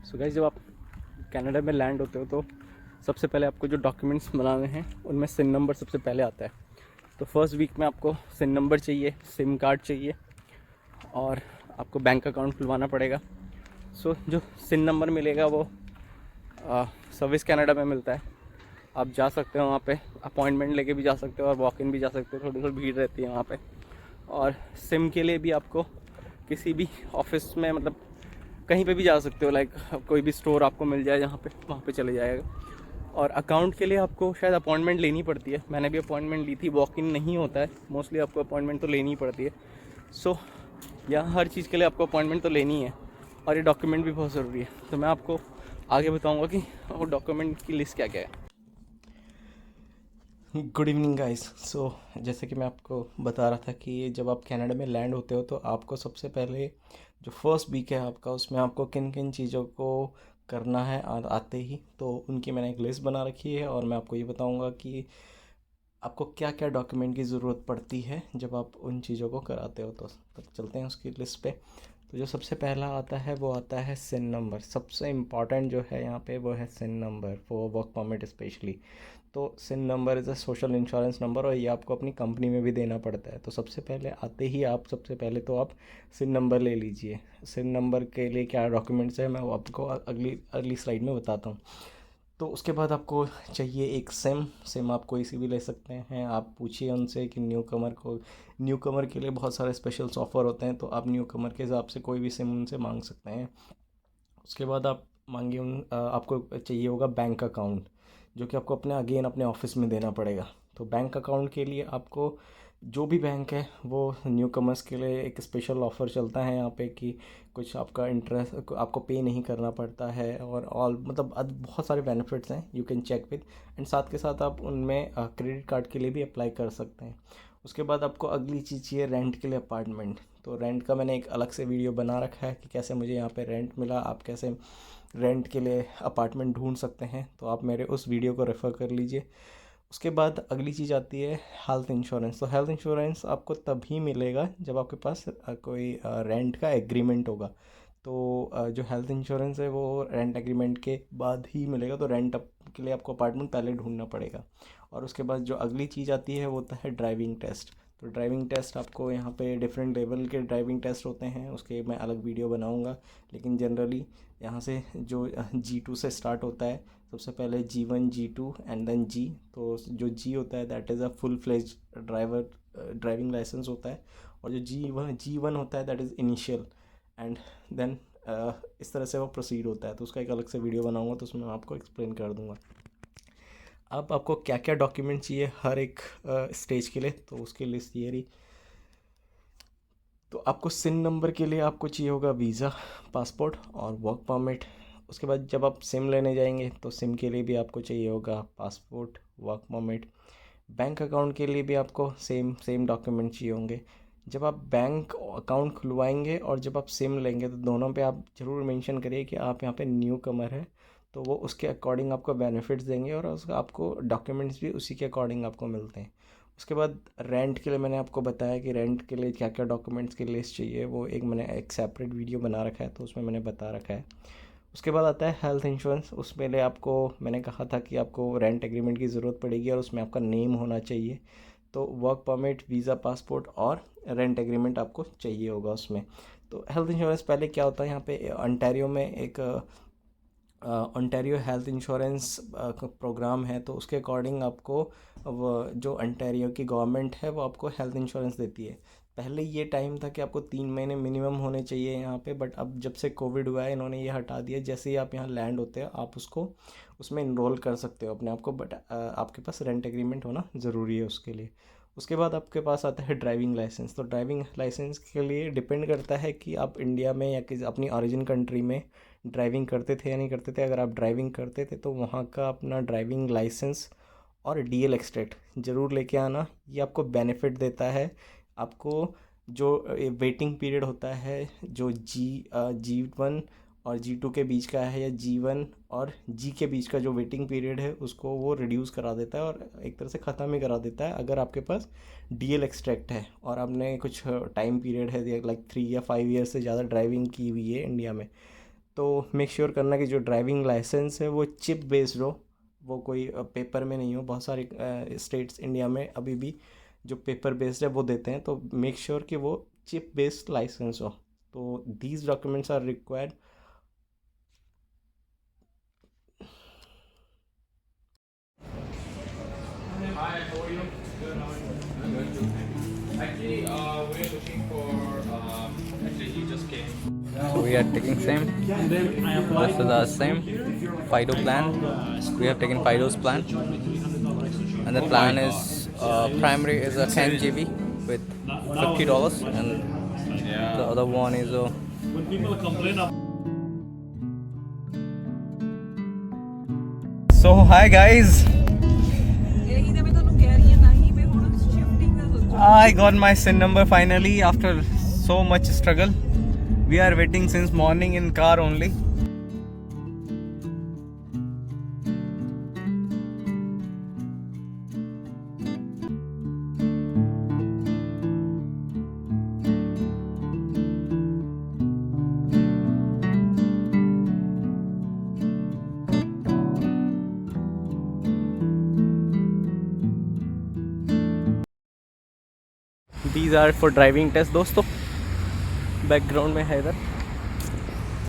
So guys, जब आप Canada में लैंड होते हो तो सबसे पहले आपको जो डॉक्यूमेंट्स बनाने हैं उनमें सिन नंबर सबसे पहले आता है। तो फर्स्ट वीक में आपको सिन नंबर चाहिए, सिम कार्ड चाहिए और आपको बैंक अकाउंट खुलवाना पड़ेगा। सो जो सिन नंबर मिलेगा वो सर्विस कनाडा में मिलता है। आप जा सकते हो वहाँ पे, अपॉइंटमेंट लेके भी जा सकते हो और वॉक इन भी जा सकते हो। थोड़ी थोड़ी भीड़ रहती है वहाँ पे। और सिम के लिए भी आपको किसी भी ऑफिस में, मतलब कहीं पे भी जा सकते हो। लाइक कोई भी स्टोर आपको मिल जाए जहाँ पे, वहाँ पे चले जाएगा। और अकाउंट के लिए आपको शायद अपॉइंटमेंट लेनी पड़ती है। मैंने भी अपॉइंटमेंट ली थी, वॉक इन नहीं होता है मोस्टली, आपको अपॉइंटमेंट तो लेनी ही पड़ती है। सो यहाँ हर चीज़ के लिए आपको अपॉइंटमेंट तो लेनी है और ये डॉक्यूमेंट भी बहुत ज़रूरी है। तो मैं आपको आगे बताऊँगा कि वो डॉक्यूमेंट की लिस्ट क्या क्या है। Good evening guys. सो जैसे कि मैं आपको बता रहा था कि जब आप कनाडा में लैंड होते हो तो आपको सबसे पहले जो फर्स्ट वीक है आपका, उसमें आपको किन किन चीज़ों को करना है और आते ही, तो उनकी मैंने एक लिस्ट बना रखी है और मैं आपको ये बताऊंगा कि आपको क्या क्या डॉक्यूमेंट की ज़रूरत पड़ती है जब आप उन चीज़ों को कराते हो। तो चलते हैं उसकी लिस्ट पे। तो जो सबसे पहला आता है वो आता है सिन नंबर। सबसे इम्पॉर्टेंट जो है यहाँ पे वो है SIN number for work permit specially. तो SIN number is a social insurance number और ये आपको अपनी कंपनी में भी देना पड़ता है। तो सबसे पहले आते ही आप सबसे पहले तो आप सिन नंबर ले लीजिए। सिन नंबर के लिए क्या डॉक्यूमेंट्स है मैं वो आपको अगली अगली स्लाइड में बताता हूँ। तो उसके बाद आपको चाहिए एक सिम। सिम आप कोई सी भी ले सकते हैं। आप पूछिए उनसे कि न्यू कमर के लिए बहुत सारे स्पेशल्स ऑफ़र होते हैं, तो आप न्यू कमर के हिसाब से कोई भी सिम उनसे मांग सकते हैं। उसके बाद आप मांगिए आपको चाहिए होगा बैंक अकाउंट, जो कि आपको अपने ऑफिस में देना पड़ेगा। तो बैंक अकाउंट के लिए आपको जो भी बैंक है वो न्यू कमर्स के लिए एक स्पेशल ऑफ़र चलता है यहाँ पे कि कुछ आपका इंटरेस्ट आपको पे नहीं करना पड़ता है और ऑल मतलब बहुत सारे बेनिफिट्स हैं, you can check with. And साथ के साथ आप उनमें क्रेडिट कार्ड के लिए भी अप्लाई कर सकते हैं। उसके बाद आपको अगली चीज़ चाहिए रेंट के लिए अपार्टमेंट। तो रेंट का मैंने एक अलग से वीडियो बना रखा है कि कैसे मुझे यहाँ पे रेंट मिला, आप कैसे रेंट के लिए अपार्टमेंट ढूंढ सकते हैं। तो आप मेरे उस वीडियो को रेफ़र कर लीजिए। उसके बाद अगली चीज़ आती है हेल्थ इंश्योरेंस। तो हेल्थ इंश्योरेंस आपको तभी मिलेगा जब आपके पास कोई रेंट का एग्रीमेंट होगा। तो जो हेल्थ इंश्योरेंस है वो रेंट एग्रीमेंट के बाद ही मिलेगा। तो रेंट के लिए आपको अपार्टमेंट पहले ढूंढना पड़ेगा। और उसके बाद जो अगली चीज़ आती है वो होता है ड्राइविंग टेस्ट। तो ड्राइविंग टेस्ट आपको यहाँ पे डिफरेंट लेवल के ड्राइविंग टेस्ट होते हैं, उसके मैं अलग वीडियो बनाऊँगा। लेकिन जनरली यहाँ से जो G2 से स्टार्ट होता है, सबसे पहले G1 G2 and then G। तो जो G होता है that is a full fledge driving license होता है। और जो G1 होता है that is initial. And then इस तरह से वो प्रोसीड होता है। तो उसका एक अलग से वीडियो बनाऊंगा तो उसमें मैं आपको एक्सप्लेन कर दूंगा। अब आपको क्या क्या डॉक्यूमेंट चाहिए हर एक स्टेज के लिए, तो उसकी लिस्ट ये रही। तो आपको सिन नंबर के लिए आपको चाहिए होगा वीज़ा, पासपोर्ट और वर्क परमिट। उसके बाद जब आप सिम लेने जाएंगे तो सिम के लिए भी आपको चाहिए होगा passport, work permit. Bank account के लिए भी आपको सेम सेम डॉक्यूमेंट चाहिए होंगे। जब आप बैंक अकाउंट खुलवाएंगे और जब आप सिम लेंगे तो दोनों पे आप ज़रूर मेंशन करिए कि आप यहाँ पे न्यू कमर है। तो वो उसके अकॉर्डिंग आपको बेनिफिट्स देंगे और उसका आपको डॉक्यूमेंट्स भी उसी के अकॉर्डिंग आपको मिलते हैं। उसके बाद रेंट के लिए मैंने आपको बताया कि रेंट के लिए क्या क्या डॉक्यूमेंट्स की लिस्ट चाहिए, वो एक मैंने एक सेपरेट वीडियो बना रखा है तो उसमें मैंने बता रखा है। उसके बाद आता है हेल्थ इंश्योरेंस। उसमें लिए आपको मैंने कहा था कि आपको रेंट एग्रीमेंट की ज़रूरत पड़ेगी और उसमें आपका नेम होना चाहिए। तो वर्क परमिट, वीज़ा, पासपोर्ट और रेंट एग्रीमेंट आपको चाहिए होगा उसमें। तो हेल्थ इंश्योरेंस पहले क्या होता है, यहाँ पे अंटारियो में एक ओंटारियो हेल्थ इंश्योरेंस प्रोग्राम है। तो उसके अकॉर्डिंग आपको वो जो ओंटारियो की गवर्नमेंट है वो आपको हेल्थ इंश्योरेंस देती है। पहले ये टाइम था कि आपको 3 महीने मिनिमम होने चाहिए यहाँ पे, बट अब जब से कोविड हुआ है इन्होंने ये हटा दिया। जैसे ही आप यहाँ लैंड होते हो आप उसको उसमें इनरोल कर सकते हो अपने आप को, बट आपके पास रेंट एग्रीमेंट होना ज़रूरी है उसके लिए। उसके बाद आपके पास आता है ड्राइविंग लाइसेंस। तो ड्राइविंग लाइसेंस के लिए डिपेंड करता है कि आप इंडिया में या किसी अपनी ओरिजिन कंट्री में ड्राइविंग करते थे या नहीं करते थे। अगर आप ड्राइविंग करते थे तो वहाँ का अपना ड्राइविंग लाइसेंस और DL एक्सट्रैक्ट ज़रूर लेके आना। ये आपको बेनिफिट देता है। आपको जो वेटिंग पीरियड होता है जो G1 और G2 के बीच का है, या G1 और G के बीच का जो वेटिंग पीरियड है उसको वो रिड्यूस करा देता है और एक तरह से ख़त्म ही करा देता है अगर आपके पास DL एक्सट्रैक्ट है और आपने कुछ टाइम पीरियड है लाइक 3 या 5 ईयर से ज़्यादा ड्राइविंग की हुई है इंडिया में। तो मेक श्योर करना कि जो ड्राइविंग लाइसेंस है वो चिप बेस्ड हो, वो कोई पेपर में नहीं हो। बहुत सारे स्टेट्स इंडिया में अभी भी जो पेपर बेस्ड है वो देते हैं, तो मेक श्योर कि वो चिप बेस्ड लाइसेंस हो। तो these documents are required. Hi, how are you? Good, how are you? Good. Actually, we're looking for. Actually, he just came. We are taking same. This is our same Fido plan. We have taken Fido's plan, and the plan is primary is a 10 GB with $50, and the other one is a. When people complain of. So hi guys, ਇਹੀ ਤਾਂ ਮੈਂ ਤੁਹਾਨੂੰ ਕਹਿ ਰਹੀ ਹਾਂ, ਨਹੀਂ ਮੈਂ ਹੁਣ ਸ਼ਿਫਟਿੰਗ ਦਾ ਸੋਚਾਂ। I got my SIN number finally after so much struggle. We are waiting since morning in car only. These are for driving test दोस्तों। बैकग्राउंड में है इधर